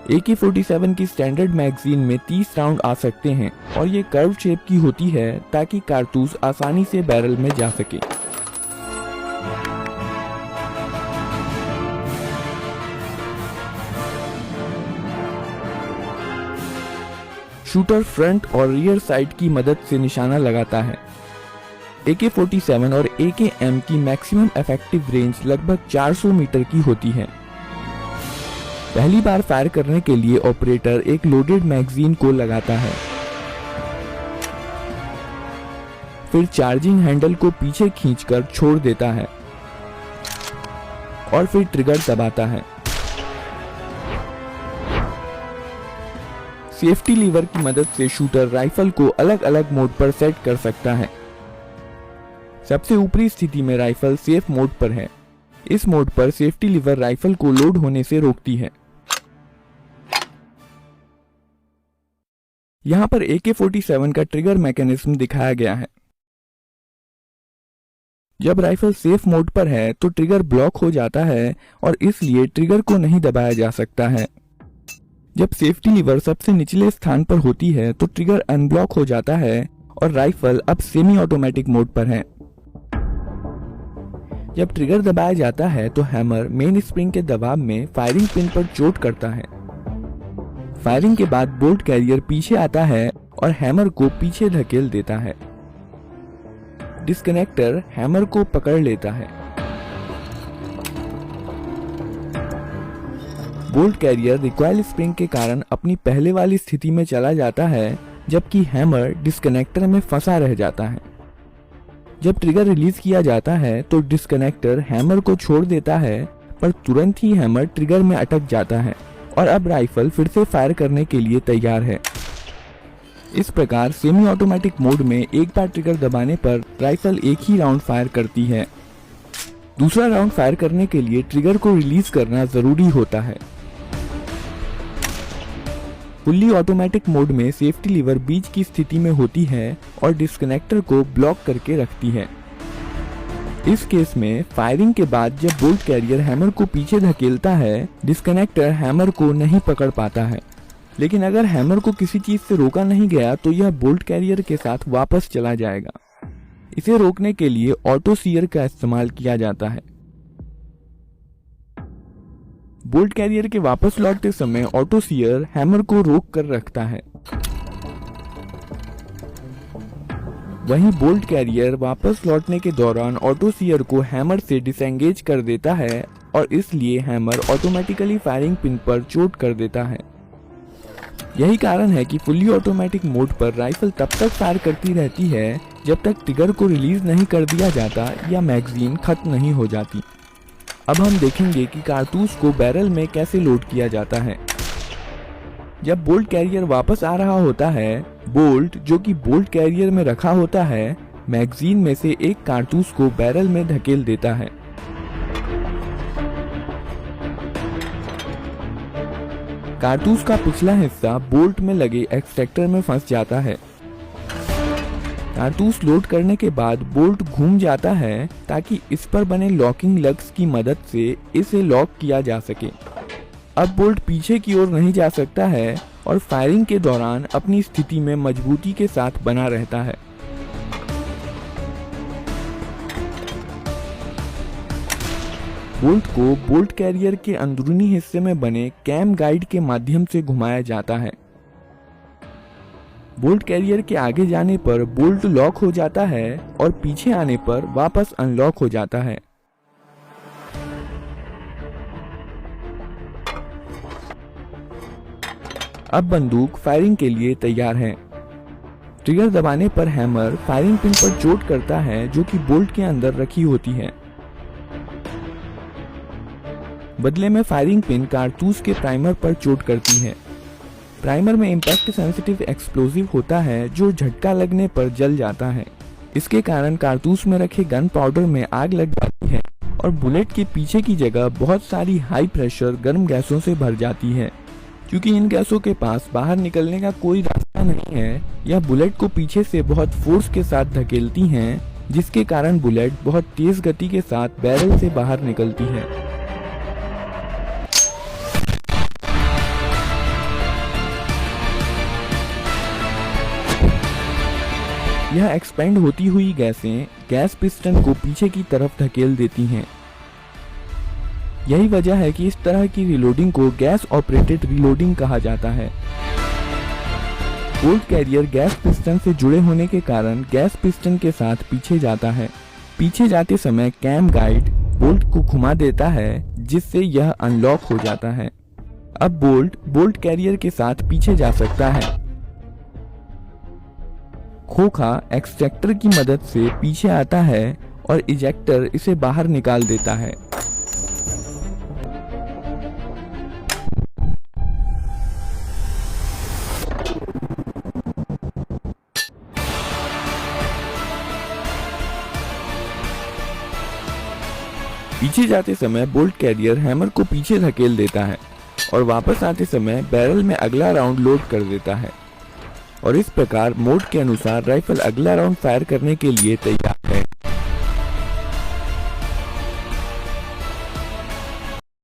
AK-47 की standard magazine में 30 round आ सकते हैं और ये कर्व शेप की होती है ताकि कारतूस आसानी से बैरल में जा सके। शूटर फ्रंट और रियर साइड की मदद से निशाना लगाता है। AK-47 और AKM की मैक्सिमम इफेक्टिव रेंज लगभग 400 मीटर की होती है। पहली बार फायर करने के लिए ऑपरेटर एक लोडेड मैगजीन को लगाता है, फिर चार्जिंग हैंडल को पीछे खींचकर छोड़ देता है और फिर ट्रिगर दबाता है। सेफ्टी लीवर की मदद से शूटर राइफल को अलग अलग मोड पर सेट कर सकता है। सबसे ऊपरी स्थिति में राइफल सेफ मोड पर है। इस मोड पर सेफ्टी लीवर राइफल को लोड होने से रोकती है। यहाँ पर AK-47 का ट्रिगर मैकेनिज्म दिखाया गया है। जब राइफल सेफ मोड पर है तो ट्रिगर ब्लॉक हो जाता है और इसलिए ट्रिगर को नहीं दबाया जा सकता है। जब सेफ्टी लीवर सबसे निचले स्थान पर होती है तो ट्रिगर अनब्लॉक हो जाता है और राइफल अब सेमी ऑटोमेटिक मोड पर है। जब ट्रिगर दबाया जाता है तो हैमर मेन स्प्रिंग के दबाव में फायरिंग पिन पर चोट करता है। फायरिंग के बाद बोल्ट कैरियर पीछे आता है और हैमर को पीछे धकेल देता है। डिस्कनेक्टर हैमर को पकड़ लेता है। बोल्ट कैरियर रिकॉइल स्प्रिंग के कारण अपनी पहले वाली स्थिति में चला जाता है, जबकि हैमर डिस्कनेक्टर में फंसा रह जाता है। जब ट्रिगर रिलीज किया जाता है तो डिस्कनेक्टर हैमर को छोड़ देता है, पर तुरंत ही हैमर ट्रिगर में अटक जाता है और अब राइफल फिर से फायर करने के लिए तैयार है। इस प्रकार सेमी ऑटोमेटिक मोड में एक बार ट्रिगर दबाने पर राइफल एक ही राउंड फायर करती है। दूसरा राउंड फायर करने के लिए ट्रिगर को रिलीज करना जरूरी होता है। फुल्ली ऑटोमेटिक मोड में सेफ्टी लीवर बीच की स्थिति में होती है और डिस्कनेक्टर को ब्लॉक करके रखती है। इस केस में फायरिंग के बाद जब बोल्ट कैरियर हैमर को पीछे धकेलता है, डिस्कनेक्टर हैमर को नहीं पकड़ पाता है। लेकिन अगर हैमर को किसी चीज से रोका नहीं गया तो यह बोल्ट कैरियर के साथ वापस चला जाएगा। इसे रोकने के लिए ऑटो सीयर का इस्तेमाल किया जाता है। बोल्ट कैरियर के वापस लौटते समय ऑटो सीयर हैमर को रोक कर रखता है। वहीं बोल्ट कैरियर वापस लौटने के दौरान ऑटो सीयर को हैमर से डिसएंगेज कर देता है और इसलिए हैमर ऑटोमेटिकली फायरिंग पिन पर चोट कर देता है। यही कारण है कि फुल्ली ऑटोमेटिक मोड पर राइफल तब तक फायर करती रहती है जब तक ट्रिगर को रिलीज नहीं कर दिया जाता या मैगजीन खत्म नहीं हो जाती। अब हम देखेंगे कि कारतूस को बैरल में कैसे लोड किया जाता है। जब बोल्ट कैरियर वापस आ रहा होता है, बोल्ट जो कि बोल्ट कैरियर में रखा होता है, मैगजीन में से एक कारतूस को बैरल में धकेल देता है। कारतूस का पिछला हिस्सा बोल्ट में लगे एक्सट्रैक्टर में फंस जाता है। कारतूस लोड करने के बाद बोल्ट घूम जाता है ताकि इस पर बने लॉकिंग लग्स की मदद से इसे लॉक किया जा सके। अब बोल्ट पीछे की ओर नहीं जा सकता है और फायरिंग के दौरान अपनी स्थिति में मजबूती के साथ बना रहता है। बोल्ट को बोल्ट कैरियर के अंदरूनी हिस्से में बने कैम गाइड के माध्यम से घुमाया जाता है। बोल्ट कैरियर के आगे जाने पर बोल्ट लॉक हो जाता है और पीछे आने पर वापस अनलॉक हो जाता है। अब बंदूक फायरिंग के लिए तैयार है। ट्रिगर दबाने पर हैमर फायरिंग पिन पर चोट करता है जो कि बोल्ट के अंदर रखी होती है। बदले में फायरिंग पिन कारतूस के प्राइमर पर चोट करती है। प्राइमर में इम्पैक्ट सेंसिटिव एक्सप्लोजिव होता है जो झटका लगने पर जल जाता है। इसके कारण कारतूस में रखे गन पाउडर में आग लग जाती है और बुलेट के पीछे की जगह बहुत सारी हाई प्रेशर गर्म गैसों से भर जाती है। क्योंकि इन गैसों के पास बाहर निकलने का कोई रास्ता नहीं है, यह बुलेट को पीछे से बहुत फोर्स के साथ धकेलती हैं, जिसके कारण बुलेट बहुत तेज गति के साथ बैरल से बाहर निकलती है। यह एक्सपेंड होती हुई गैसें गैस पिस्टन को पीछे की तरफ धकेल देती हैं। यही वजह है कि इस तरह की रीलोडिंग को गैस ऑपरेटेड रीलोडिंग कहा जाता है। बोल्ट कैरियर गैस पिस्टन से जुड़े होने के कारण गैस पिस्टन के साथ पीछे जाता है। पीछे जाते समय कैम गाइड बोल्ट को घुमा देता है, जिससे यह अनलॉक हो जाता है। अब बोल्ट कैरियर के साथ पीछे जा सकता है। खोखा एक्सट्रैक्टर की मदद से पीछे आता है और इजेक्टर इसे बाहर निकाल देता है। पीछे जाते समय बोल्ट कैरियर हैमर को पीछे धकेल देता है और वापस आते समय बैरल में अगला राउंड लोड कर देता है और इस प्रकार मोड के अनुसार राइफल अगला राउंड फायर करने के लिए तैयार